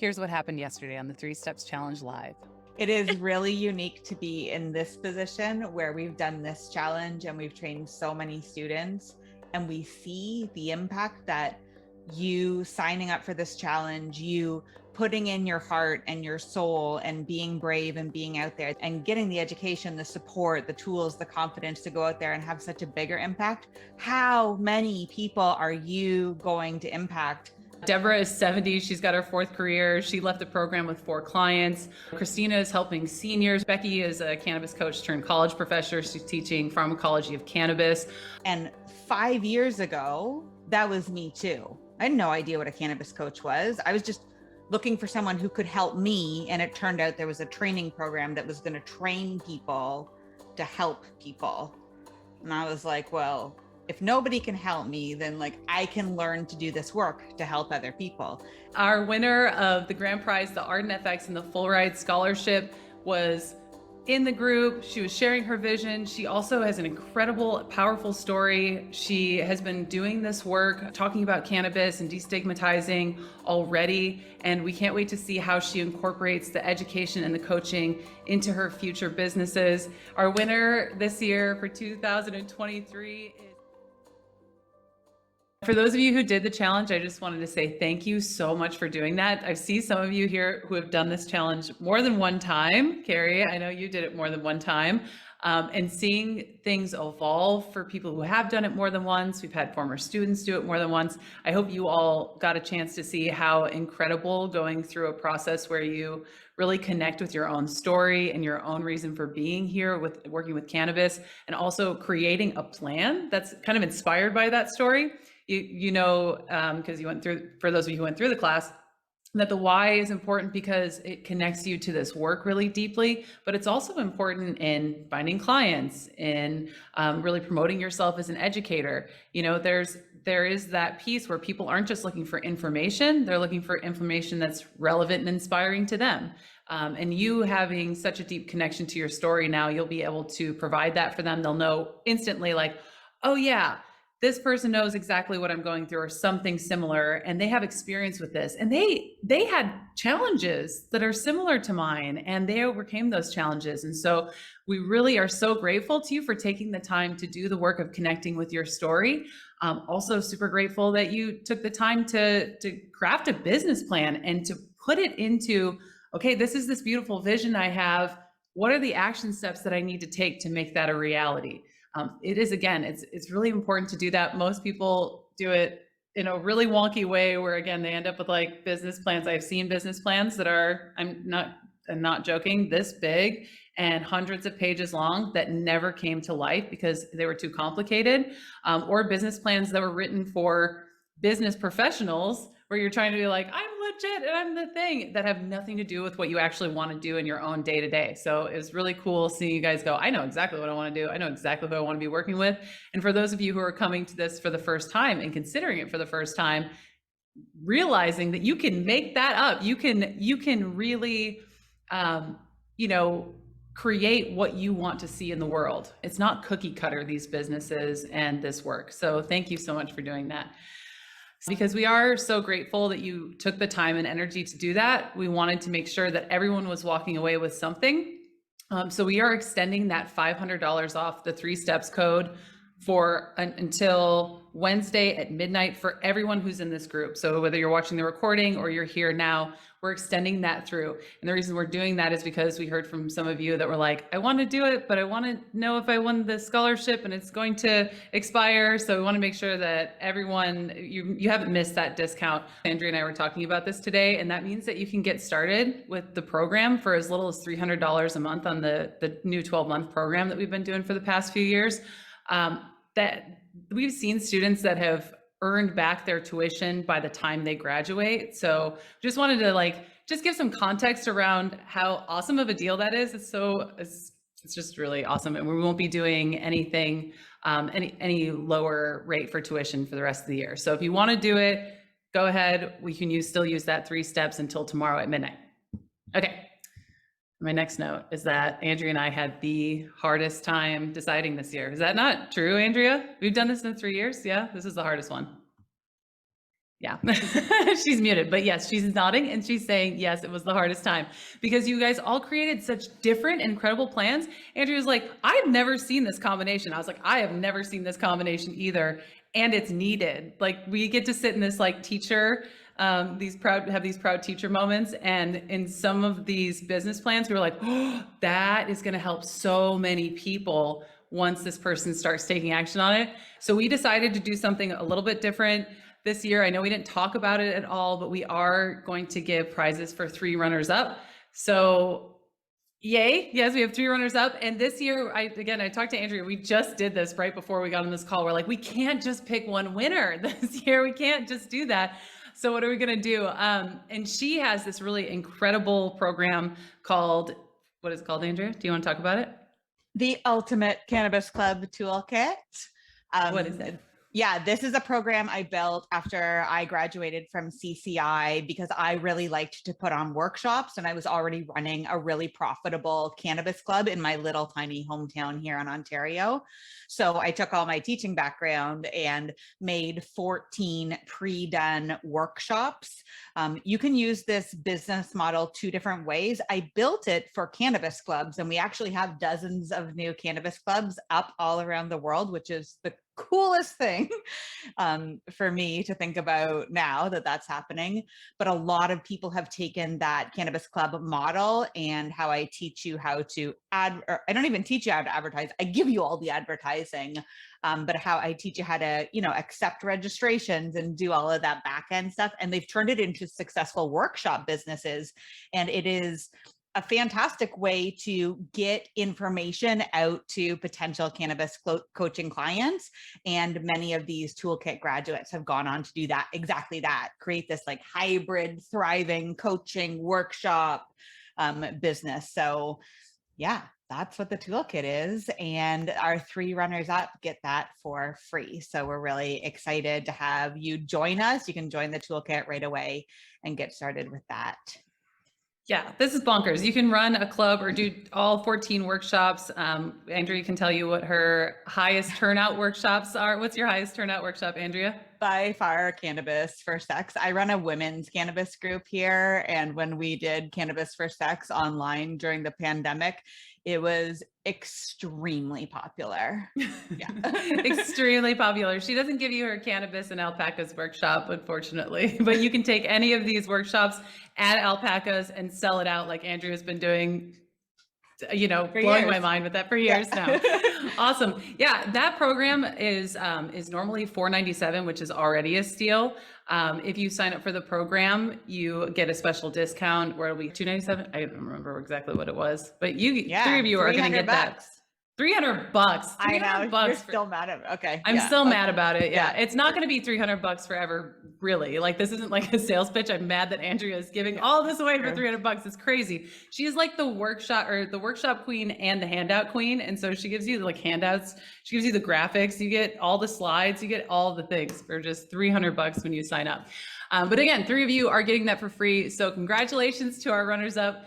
Here's what happened yesterday on the 3 Steps Challenge Live. It is really unique to be in this position where we've done this challenge and we've trained so many students, and we see the impact that you signing up for this challenge, you putting in your heart and your soul and being brave and being out there and getting the education, the support, the tools, the confidence to go out there and have such a bigger impact. How many people are you going to impact? Deborah is 70. She's got her 4th career. She left the program with 4 clients. Christina is helping seniors. Becky is a cannabis coach turned college professor. She's teaching pharmacology of cannabis. And 5 years ago, that was me too. I had no idea what a cannabis coach was. I was just looking for someone who could help me. And it turned out there was a training program that was going to train people to help people. And I was like, well, if nobody can help me, then I can learn to do this work to help other people. Our winner of the grand prize, the Art and FX and the Full Ride Scholarship, was in the group. She was sharing her vision. She also has an incredible, powerful story. She has been doing this work, talking about cannabis and destigmatizing already. And we can't wait to see how she incorporates the education and the coaching into her future businesses. Our winner this year for 2023 is... For those of you who did the challenge, I just wanted to say thank you so much for doing that. I see some of you here who have done this challenge more than one time. Carrie, I know you did it more than one time. And seeing things evolve for people who have done it more than once. We've had former students do it more than once. I hope you all got a chance to see how incredible going through a process where you really connect with your own story and your own reason for being here with working with cannabis, and also creating a plan that's kind of inspired by that story. You know, because you went through, for those of you who went through the class, that the why is important because it connects you to this work really deeply, but it's also important in finding clients, in really promoting yourself as an educator. You know, there is that piece where people aren't just looking for information, they're looking for information that's relevant and inspiring to them. And you having such a deep connection to your story now, you'll be able to provide that for them. They'll know instantly, like, oh yeah, this person knows exactly what I'm going through or something similar, and they have experience with this. And they had challenges that are similar to mine, and they overcame those challenges. And so we really are so grateful to you for taking the time to do the work of connecting with your story. Also super grateful that you took the time to craft a business plan and to put it into, okay, this is this beautiful vision I have. What are the action steps that I need to take to make that a reality? It is, again, it's really important to do that. Most people do it in a really wonky way where, again, they end up with like business plans. I've seen business plans that are, I'm not joking, this big and hundreds of pages long that never came to life because they were too complicated, or business plans that were written for business professionals where you're trying to be like, I'm legit and I'm the thing, that have nothing to do with what you actually want to do in your own day to day. So it was really cool seeing you guys go, I know exactly what I want to do. I know exactly who I want to be working with. And for those of you who are coming to this for the first time and considering it for the first time, realizing that you can make that up. You can really, you know, create what you want to see in the world. It's not cookie cutter, these businesses and this work. So thank you so much for doing that. Because we are so grateful that you took the time and energy to do that. We wanted to make sure that everyone was walking away with something. So we are extending that $500 off the 3 Steps code for until Wednesday at midnight for everyone who's in this group. So whether you're watching the recording or you're here now, we're extending that through. And the reason we're doing that is because we heard from some of you that were like, I want to do it, but I want to know if I won the scholarship and it's going to expire. So we want to make sure that everyone, you haven't missed that discount. Andrea and I were talking about this today, and that means that you can get started with the program for as little as $300 a month on the new 12-month program that we've been doing for the past few years. That we've seen students that have earned back their tuition by the time they graduate. So just wanted to just give some context around how awesome of a deal that is. It's just really awesome. And we won't be doing anything, any lower rate for tuition for the rest of the year. So if you want to do it, go ahead. We can still use that 3 steps until tomorrow at midnight. Okay. My next note is that Andrea and I had the hardest time deciding this year. Is that not true, Andrea? We've done this in 3 years. Yeah, this is the hardest one. Yeah, she's muted, but yes, she's nodding and she's saying, yes, it was the hardest time because you guys all created such different, incredible plans. Andrea was like, I've never seen this combination. I was like, I have never seen this combination either. And it's needed. Like we get to sit in this like teacher, these proud teacher moments. And in some of these business plans, we were like, oh, that is going to help so many people once this person starts taking action on it. So we decided to do something a little bit different this year. I know we didn't talk about it at all, but we are going to give prizes for 3 runners up. So yay. Yes, we have 3 runners up. And this year, I talked to Andrea, we just did this right before we got on this call. We're like, we can't just pick one winner this year. We can't just do that. So what are we going to do? And she has this really incredible program called, what is it called, Andrea? Do you want to talk about it? The Ultimate Cannabis Club Toolkit. What is it? Yeah, this is a program I built after I graduated from CCI because I really liked to put on workshops, and I was already running a really profitable cannabis club in my little tiny hometown here in Ontario. So I took all my teaching background and made 14 pre-done workshops. You can use this business model 2 different ways. I built it for cannabis clubs, and we actually have dozens of new cannabis clubs up all around the world, which is the coolest thing for me to think about now that that's happening. But a lot of people have taken that cannabis club model and how I teach you how to or I don't even teach you how to advertise. I give you all the advertising, but how I teach you how to, accept registrations and do all of that back end stuff. And they've turned it into successful workshop businesses. And it is a fantastic way to get information out to potential cannabis coaching clients. And many of these toolkit graduates have gone on to do that, exactly that, create this like hybrid, thriving coaching workshop business. So yeah, that's what the toolkit is. And our 3 runners up get that for free. So we're really excited to have you join us. You can join the toolkit right away and get started with that. Yeah, this is bonkers. You can run a club or do all 14 workshops. Andrea can tell you what her highest turnout workshops are. What's your highest turnout workshop, Andrea? By far, Cannabis for Sex. I run a women's cannabis group here. And when we did Cannabis for Sex online during the pandemic, it was extremely popular. Yeah. Extremely popular. She doesn't give you her Cannabis and Alpacas workshop, unfortunately, but you can take any of these workshops, add alpacas, and sell it out like Andrea's been doing, blowing my mind with that for years now. Awesome. Yeah, that program is normally $497, which is already a steal. If you sign up for the program, you get a special discount where it'll be $297. I don't remember exactly what it was, but 3 of you are going to get that. $300. I know. You're still mad at it. Okay. I'm still mad about it. Yeah. It's not going to be $300 forever, really. Like, this isn't like a sales pitch. I'm mad that Andrea is giving all this away for $300. It's crazy. She is like the workshop queen and the handout queen. And so she gives you like handouts. She gives you the graphics. You get all the slides. You get all the things for just $300 when you sign up. But again, 3 of you are getting that for free. So congratulations to our runners up.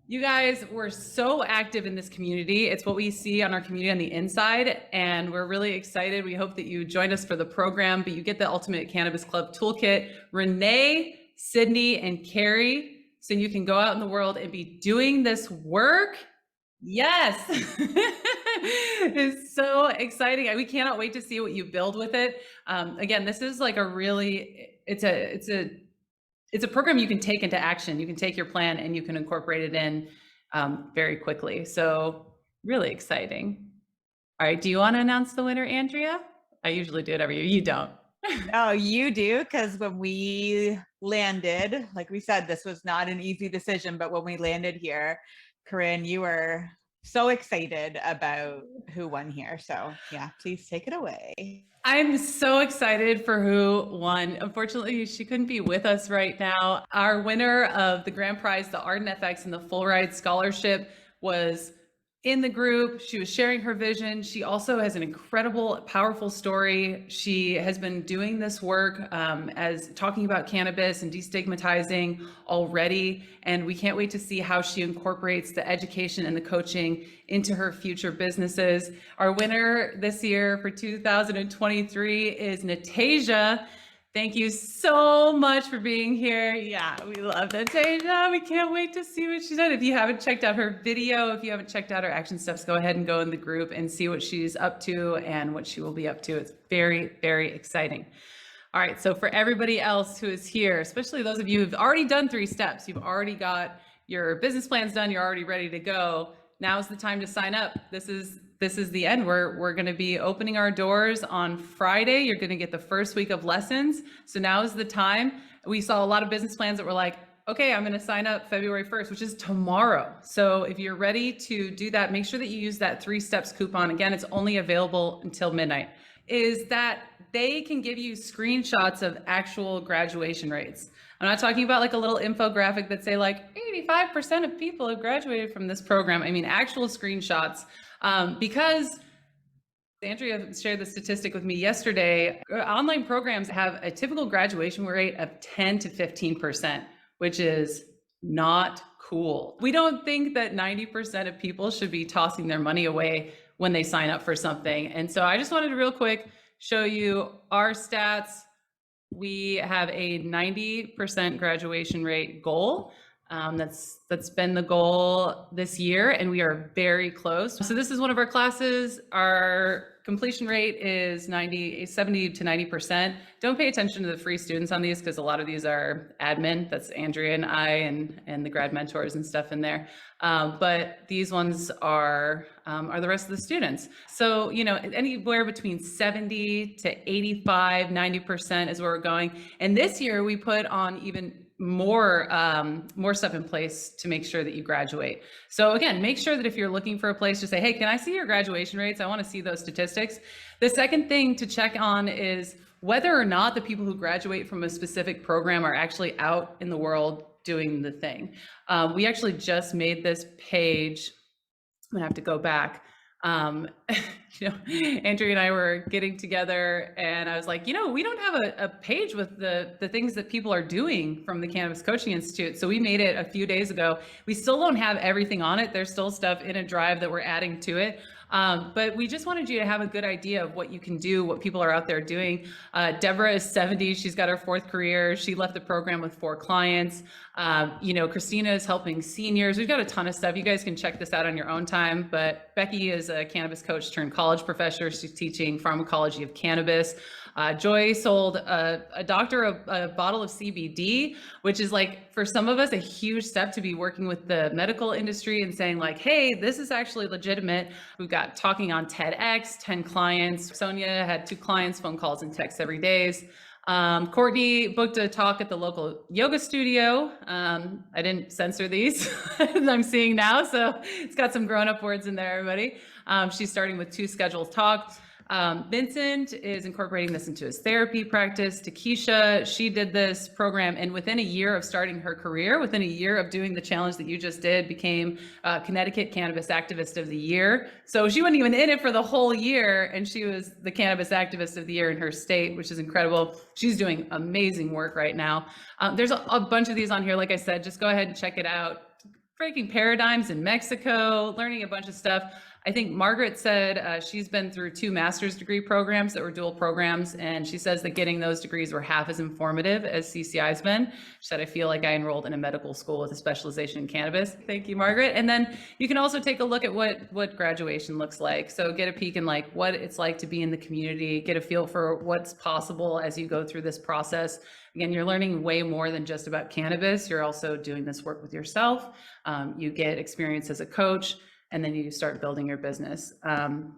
You guys were so active in this community. It's what we see on our community on the inside, and we're really excited. We hope that you joined us for the program, but you get the Ultimate Cannabis Club Toolkit. Renee, Sydney, and Carrie, so you can go out in the world and be doing this work. Yes. It's so exciting. We cannot wait to see what you build with it. Again, this is like it's a program you can take into action. You can take your plan and you can incorporate it in very quickly. So really exciting. All right. Do you want to announce the winner, Andrea? I usually do it every year. You don't. No, you do. Because when we landed, like we said, this was not an easy decision. But when we landed here, Corinne, you were so excited about who won here. So yeah, please take it away. I'm so excited for who won. Unfortunately, she couldn't be with us right now. Our winner of the grand prize, the Arden FX and the Full Ride Scholarship, was in the group. She was sharing her vision. She also has an incredible, powerful story. She has been doing this work as talking about cannabis and destigmatizing already. And we can't wait to see how she incorporates the education and the coaching into her future businesses. Our winner this year for 2023 is Natasia. Thank you so much for being here. Yeah, we love Natasia. We can't wait to see what she's done. If you haven't checked out her video, if you haven't checked out her action steps, go ahead and go in the group and see what she's up to and what she will be up to. It's very, very exciting. All right, so for everybody else who is here, especially those of you who've already done 3 steps, you've already got your business plans done, you're already ready to go. Now's the time to sign up. This is the end. We're going to be opening our doors on Friday. You're going to get the first week of lessons. So now is the time. We saw a lot of business plans that were like, okay, I'm going to sign up February 1st, which is tomorrow. So if you're ready to do that, make sure that you use that 3 steps coupon. Again, it's only available until midnight. Is that they can give you screenshots of actual graduation rates. I'm not talking about like a little infographic that say like 85% of people have graduated from this program. I mean, actual screenshots, because Andrea shared the statistic with me yesterday. Online programs have a typical graduation rate of 10 to 15%, which is not cool. We don't think that 90% of people should be tossing their money away when they sign up for something. And so I just wanted to real quick show you our stats. We have a 90% graduation rate goal. That's been the goal this year, and we are very close. So this is one of our classes. Our completion rate is 70 to 90%. Don't pay attention to the free students on these because a lot of these are admin. That's Andrea and I and the grad mentors and stuff in there. But these ones are the rest of the students. So, you know, anywhere between 70 to 85, 90% is where we're going. And this year we put on even more stuff in place to make sure that you graduate. So again, make sure that if you're looking for a place to say, hey, can I see your graduation rates? I want to see those statistics. The second thing to check on is whether or not the people who graduate from a specific program are actually out in the world doing the thing. We actually just made this page. I'm gonna have to go back. You know, Andrea and I were getting together and I was like, you know, we don't have a page with the things that people are doing from the Cannabis Coaching Institute. So we made it a few days ago. We still don't have everything on it. There's still stuff in a drive that we're adding to it. But we just wanted you to have a good idea of what you can do, what people are out there doing. Deborah is 70. She's got her 4th career. She left the program with 4 clients. You know, Christina is helping seniors. We've got a ton of stuff. You guys can check this out on your own time. But Becky is a cannabis coach turned college professor. She's teaching pharmacology of cannabis. Joy sold a doctor a bottle of CBD, which is like, for some of us, a huge step to be working with the medical industry and saying like, hey, this is actually legitimate. We've got talking on TEDx, 10 clients. Sonia had 2 clients, phone calls and texts every day. Courtney booked a talk at the local yoga studio. I didn't censor these, I'm seeing now. So it's got some grown-up words in there, everybody. She's starting with 2 scheduled talks. Vincent is incorporating this into his therapy practice. Takesha, she did this program, and within a year of starting her career, within a year of doing the challenge that you just did, became Connecticut Cannabis Activist of the Year. So she wasn't even in it for the whole year, and she was the Cannabis Activist of the Year in her state, which is incredible. She's doing amazing work right now. There's a bunch of these on here. Like I said, just go ahead and check it out. Breaking paradigms in Mexico, learning a bunch of stuff. I think Margaret said she's been through 2 master's degree programs that were dual programs, and she says that getting those degrees were half as informative as CCI's been. She said, I feel like I enrolled in a medical school with a specialization in cannabis. Thank you, Margaret. And then you can also take a look at what graduation looks like. So get a peek in like what it's like to be in the community, get a feel for what's possible as you go through this process. Again, you're learning way more than just about cannabis. You're also doing this work with yourself. You get experience as a coach, and then you start building your business.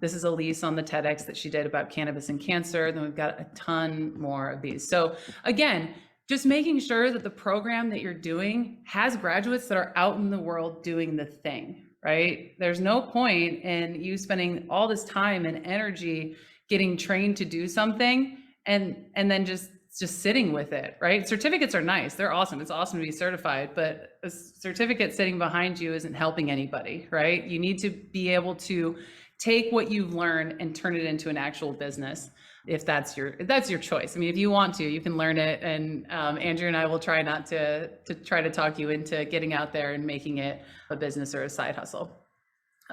This is Elise on the TEDx that she did about cannabis and cancer. Then we've got a ton more of these. So again, just making sure that the program that you're doing has graduates that are out in the world doing the thing, right? There's no point in you spending all this time and energy getting trained to do something and then just sitting with it, right? Certificates are nice. They're awesome. It's awesome to be certified, but a certificate sitting behind you isn't helping anybody, right? You need to be able to take what you've learned and turn it into an actual business. If that's your choice. I mean, if you want to, you can learn it. And Andrew and I will try not to try to talk you into getting out there and making it a business or a side hustle.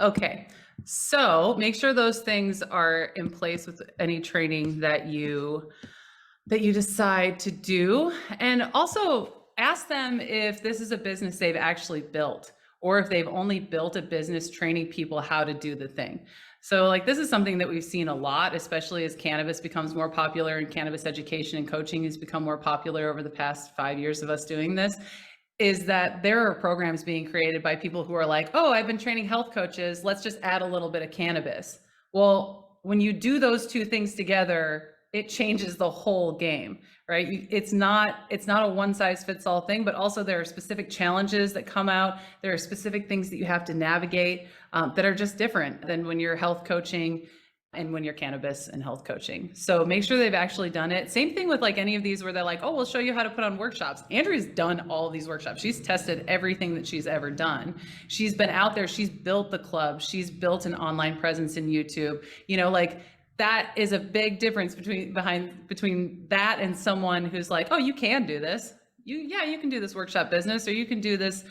Okay. So make sure those things are in place with any training that you that you decide to do. And also ask them if this is a business they've actually built, or if they've only built a business training people how to do the thing. So like this is something that we've seen a lot, especially as cannabis becomes more popular and cannabis education and coaching has become more popular over the past 5 years of us doing this, is that there are programs being created by people who are like, oh, I've been training health coaches, let's just add a little bit of cannabis. Well, when you do those two things together, it changes the whole game, right? It's not a one size fits all thing, but also there are specific challenges that come out. There are specific things that you have to navigate that are just different than when you're health coaching and when you're cannabis and health coaching. So make sure they've actually done it. Same thing with like any of these where they're like, oh, we'll show you how to put on workshops. Andrea's done all of these workshops. She's tested everything that she's ever done. She's been out there. She's built the club. She's built an online presence in YouTube. You know, like that is a big difference between that and someone who's like, oh, you can do this. You can do this workshop business, or you can do this.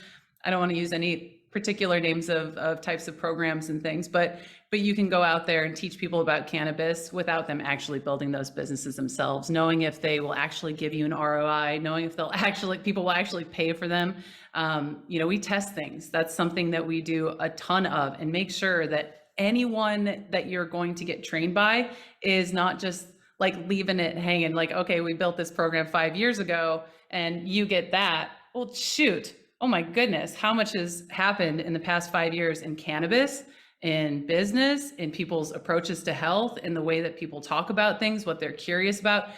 I don't want to use any particular names of types of programs and things, but you can go out there and teach people about cannabis without them actually building those businesses themselves, knowing if they will actually give you an ROI, knowing if people will actually pay for them. You know, we test things. That's something that we do a ton of, and make sure that anyone that you're going to get trained by is not just like leaving it hanging like, okay, we built this program 5 years ago and you get that. Well, shoot. Oh my goodness, how much has happened in the past 5 years in cannabis, in business, in people's approaches to health, in the way that people talk about things, what they're curious about.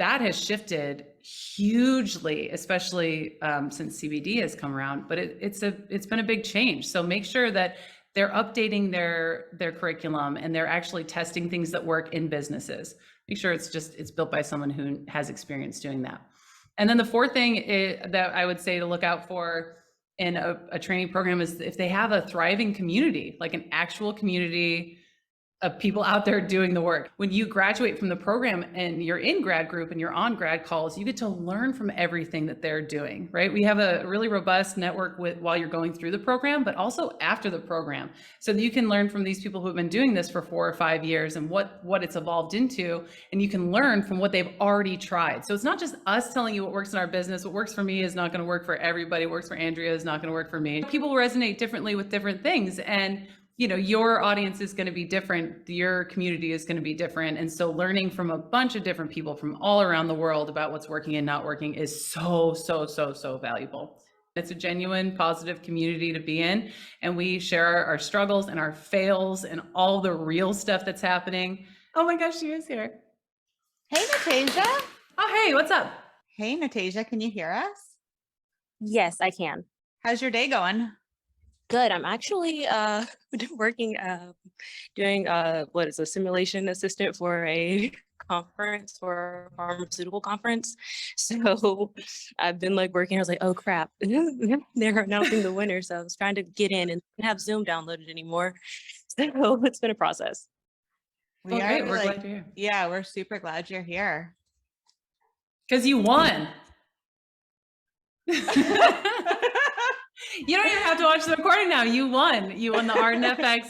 That has shifted hugely, especially since CBD has come around, but it's been a big change. So make sure that they're updating their curriculum and they're actually testing things that work in businesses. Make sure it's built by someone who has experience doing that. And then the fourth thing that I would say to look out for in a training program is if they have a thriving community, like an actual community of people out there doing the work. When you graduate from the program and you're in grad group and you're on grad calls, you get to learn from everything that they're doing, right? We have a really robust network while you're going through the program, but also after the program, so that you can learn from these people who have been doing this for 4 or 5 years and what it's evolved into, and you can learn from what they've already tried. So it's not just us telling you what works in our business. What works for me is not going to work for everybody. What works for Andrea is not going to work for me. People resonate differently with different things, and you know, your audience is going to be different. Your community is going to be different. And so learning from a bunch of different people from all around the world about what's working and not working is so valuable. It's a genuine, positive community to be in. And we share our struggles and our fails and all the real stuff that's happening. Oh my gosh, she is here. Hey, Natasia. Oh, hey, what's up? Hey, Natasia, can you hear us? Yes, I can. How's your day going? Good. I'm actually working, doing what is a simulation assistant for a conference, for a pharmaceutical conference. So I've been like working. I was like, oh crap, they're announcing the winner. So I was trying to get in and don't have Zoom downloaded anymore. So it's been a process. We're glad you're here. Yeah, we're super glad you're here. Because you won. You don't even have to watch the recording now. You won. You won the Art and FX.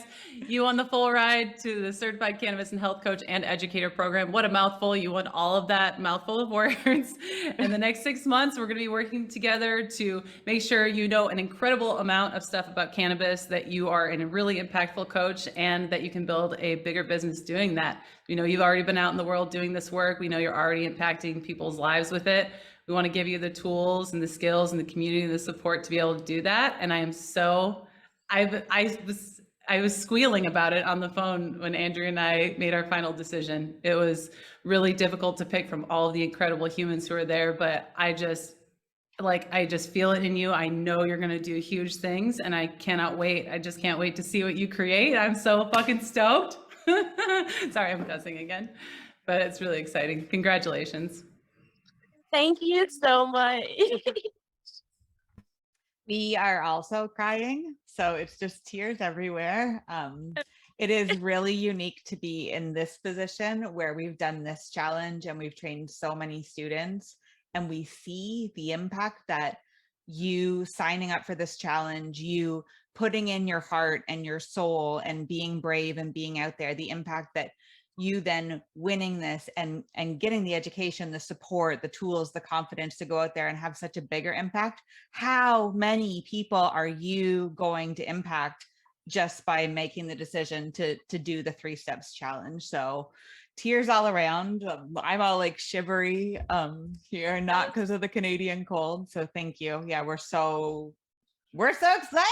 You won the full ride to the Certified Cannabis and Health Coach and Educator program. What a mouthful. You won all of that mouthful of words. And the next 6 months, we're going to be working together to make sure you know an incredible amount of stuff about cannabis, that you are a really impactful coach, and that you can build a bigger business doing that. You know, you've already been out in the world doing this work. We know you're already impacting people's lives with it. We want to give you the tools and the skills and the community and the support to be able to do that. And I am I was squealing about it on the phone when Andrea and I made our final decision. It was really difficult to pick from all of the incredible humans who are there, but I just feel it in you. I know you're going to do huge things, and I cannot wait. I just can't wait to see what you create. I'm so fucking stoked. Sorry, I'm cussing again, but it's really exciting. Congratulations. Thank you so much. We are also crying, so it's just tears everywhere. It is really unique to be in this position where we've done this challenge and we've trained so many students, and we see the impact that you signing up for this challenge, you putting in your heart and your soul and being brave and being out there, the impact that you then winning this and getting the education, the support, the tools, the confidence to go out there and have such a bigger impact, how many people are you going to impact just by making the decision to do the 3 steps challenge? So tears all around. I'm all like shivery here, not because of the Canadian cold. So thank you. Yeah, we're so excited.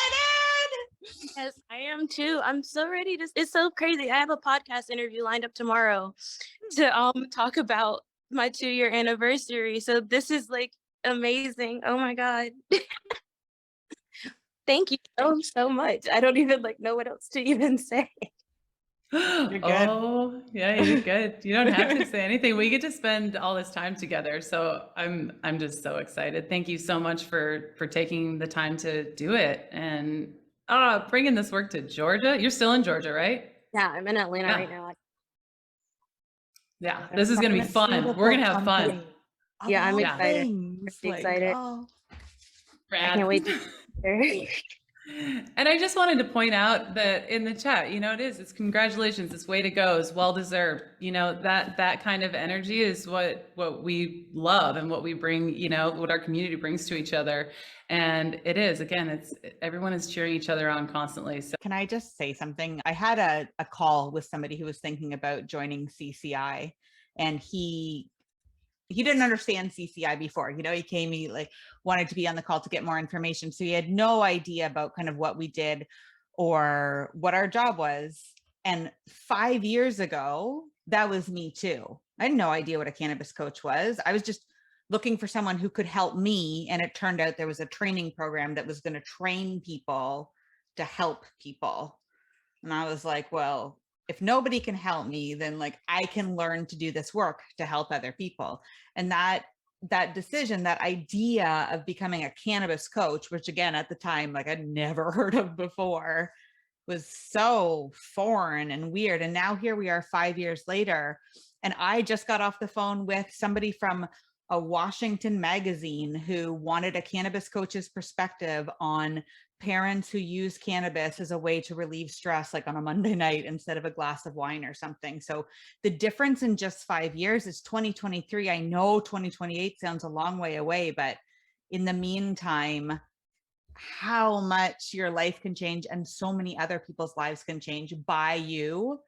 Yes, I am too. I'm so ready to, it's so crazy. I have a podcast interview lined up tomorrow to talk about my 2-year anniversary. So this is like amazing. Oh my God. Thank you so much. I don't even like know what else to even say. You're good. Oh, yeah, you're good. You don't have to say anything. We get to spend all this time together. So I'm just so excited. Thank you so much for taking the time to do it and bringing this work to Georgia. You're still in Georgia, right? Yeah, I'm in Atlanta Yeah. right now. Yeah, this is going to be fun. We're going to have fun. Yeah, I'm Yeah. excited. Things, Pretty like, excited. oh. I can't wait to And I just wanted to point out that in the chat, it's congratulations, it's way to go, it's well deserved. That kind of energy is what we love and what we bring, what our community brings to each other. And it is, again, everyone is cheering each other on constantly. So Can I just say something? I had a call with somebody who was thinking about joining CCI, and he didn't understand CCI before. He came, he like wanted to be on the call to get more information. So he had no idea about kind of what we did or what our job was. And 5 years ago, that was me too. I had no idea what a cannabis coach was. I was just looking for someone who could help me. And it turned out there was a training program that was going to train people to help people. And I was like, well, if nobody can help me, then like I can learn to do this work to help other people. And that decision, that idea of becoming a cannabis coach, which again, at the time, like I'd never heard of before, was so foreign and weird. And now here we are 5 years later. And I just got off the phone with somebody from a Washington magazine who wanted a cannabis coach's perspective on parents who use cannabis as a way to relieve stress, like on a Monday night instead of a glass of wine or something. So the difference in just 5 years is 2023. I know 2028 sounds a long way away, but in the meantime, how much your life can change and so many other people's lives can change by you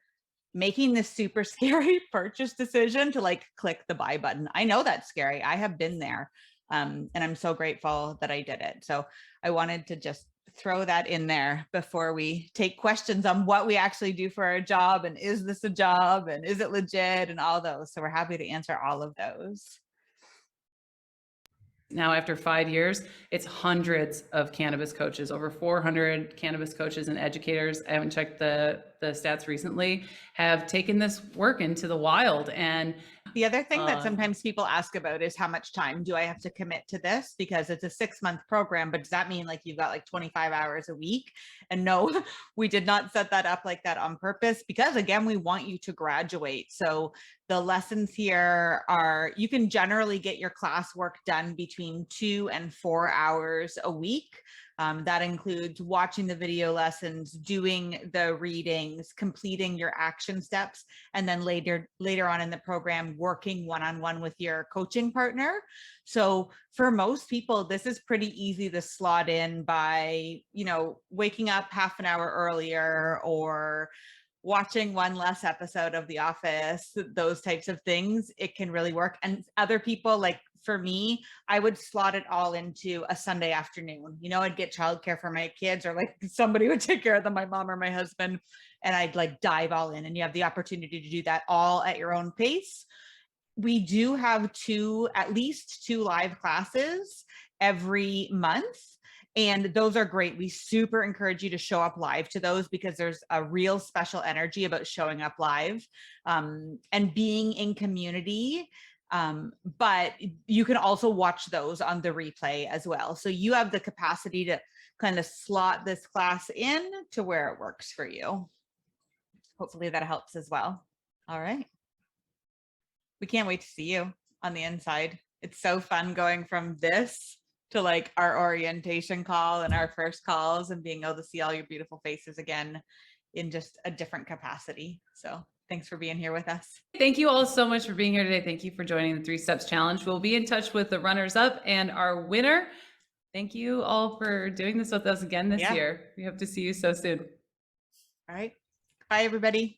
making this super scary purchase decision to like click the buy button. I know that's scary. I have been there. And I'm so grateful that I did it. So I wanted to just throw that in there before we take questions on what we actually do for our job and is this a job and is it legit and all those. So we're happy to answer all of those. now after 5 years, it's hundreds of cannabis coaches, over 400 cannabis coaches and educators. I haven't checked the stats recently, have taken this work into the wild. And the other thing that sometimes people ask about is how much time do I have to commit to this? Because it's a 6-month program, but does that mean like you've got like 25 hours a week? And no, we did not set that up like that on purpose, because again, we want you to graduate. So the lessons here are, you can generally get your classwork done between 2 and 4 hours a week. That includes watching the video lessons, doing the readings, completing your action steps, and then later on in the program, working one-on-one with your coaching partner. So for most people, this is pretty easy to slot in by, waking up half an hour earlier or watching one less episode of The Office, those types of things. It can really work. And other people, like for me, I would slot it all into a Sunday afternoon. I'd get childcare for my kids, or like somebody would take care of them, my mom or my husband, and I'd like dive all in. And you have the opportunity to do that all at your own pace. We do have at least two live classes every month. And those are great. We super encourage you to show up live to those, because there's a real special energy about showing up live and being in community. But you can also watch those on the replay as well. So you have the capacity to kind of slot this class in to where it works for you. Hopefully that helps as well. All right. We can't wait to see you on the inside. It's so fun going from this to like our orientation call and our first calls and being able to see all your beautiful faces again in just a different capacity. So Thanks for being here with us. Thank you all so much for being here today. Thank you for joining the 3 Steps Challenge. We'll be in touch with the runners up and our winner. Thank you all for doing this with us again this year. We hope to see you so soon. All right. Bye, everybody.